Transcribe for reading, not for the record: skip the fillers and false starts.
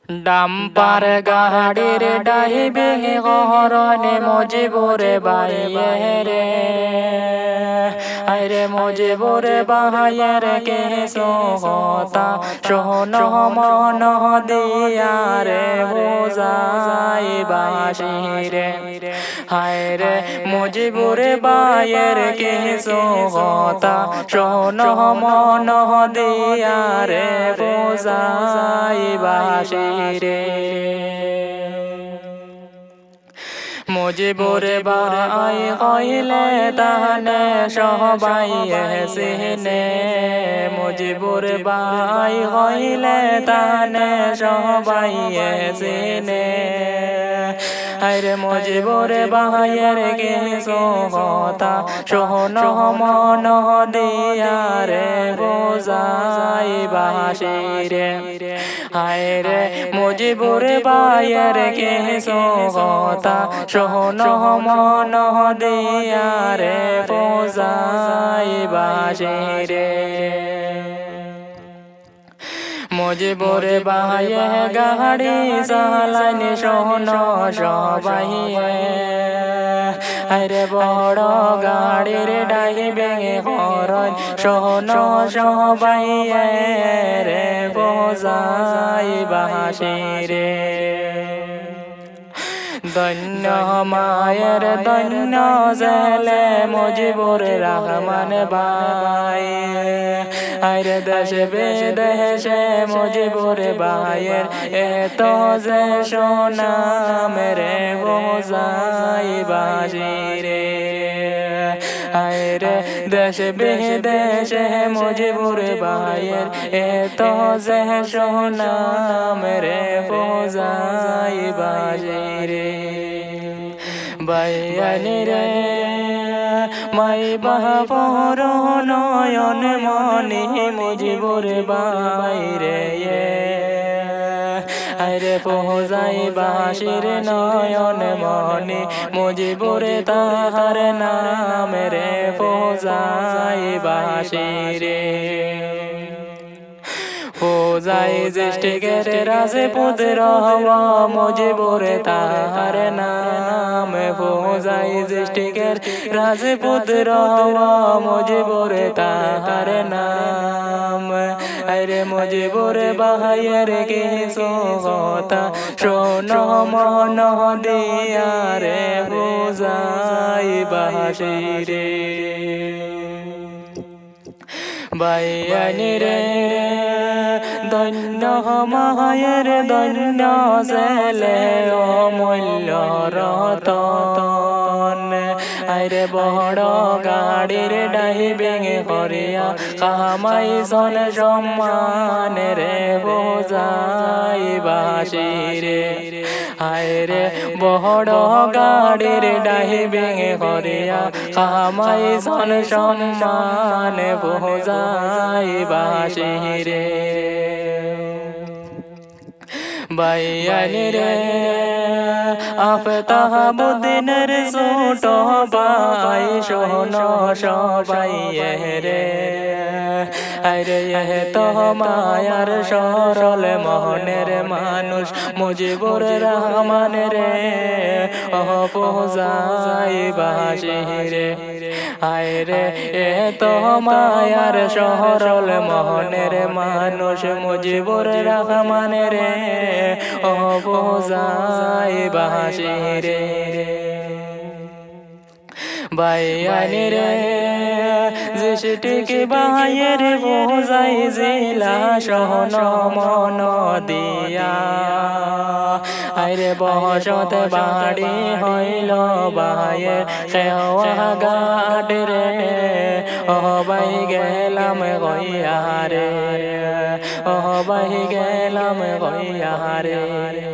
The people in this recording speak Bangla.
ডাম্পার গাড়ির ডাইভিং হরনে মজিবুরে বাইরে আরে মজিবুরে বাহায়ের কে সোহতা সোহন মন দিয়ারে বোঝাই বাসিরে হায়রে মজিবুরে বায়ের কে সোহতা সোহন মন দিয়ারে বোঝাই বাসিরে মুজিবুরে বাই কইলে তাহলে সবাই এসিনে মুজিবুরে বাই কইলে তাহলে সবাই এসিনে আরে মুজিবুরে বাহায়ের কে সোহতা সোহন মন দিয়ারে বোঝাই বাসিরে হায়রে মুজিবুরে বায়ের কে সোহতা সোহন মন দিয়ারে বোঝাই বাসিরে মুজিবুরে বাহায়ে গাড়ি চালাইনি সোহন সবাই আরে বড় গাড়ির ডাইভিং হরন সোহন সবাই রে বোঝাই বাসিরে ধন্য মায়ের ধন্য জেলে মুজিবুর রহমান ভাই আরে দেশে বিদেশে মুজিবুর ভাইয়ের এত যে সুনাম রে বোঝাই বাসিরে আরে দেশে বিদেশে মুজিবুর ভাইয়ের এত যে সুনাম রে বোঝাই বাসিরে বাইয়ানি রে মাই বাহাপর নয়ন মনি মুজিবুর বাইরে আরে পৌঁছাই বাসির নয়ন মনি মুজিবুর তাহার নাম রে পৌঁছাই বাসিরে পূজাই জ্যেষ্ঠিকের রাজপুত্র মুজিবুরে তাহার নাম পূজাই জ্যেষ্ঠিকের রাজপুত্র মুজিবুরে তাহার নাম আরে মুজিবুরে বাহায়ের কে সোহতা সোন মন দিয়ারে পূজাই বাসিরে বাইয়ানি রে ধন্য মায়ের ধন্য ছেলে অমূল্য রতন আরে বড় গাড়ির ডাইভিং করিয়া কামাই সন সম্মান রে বোঝাই বাসিরে আরে বড় গাড়ির ডাইভিং করিয়া কামাই সন সম্মান বোঝাই বাসিরে বাইয়ানি রে আফতাবুদ্দিনের ছোট ভাই শোন সবাই রে আরে তো মায়ার সরল মোহনের মানুষ মুজিবুর রহমান রে পৌঁছাই বাসিরে আরে তো মায়ার সরল মোহনের মানুষ মুজিবুর রহমান রে পৌঁছাই বাসিরে বাইয়ানি রে যেটিকে বাহায়ের বোঝাই জেলা সহন মন দিয়া আরে বসত বাড়ি হইল বাহায়ের সেওয়া গাট রে বাই গেলাম গইয়া রে বাই গেলাম গইয়া রে।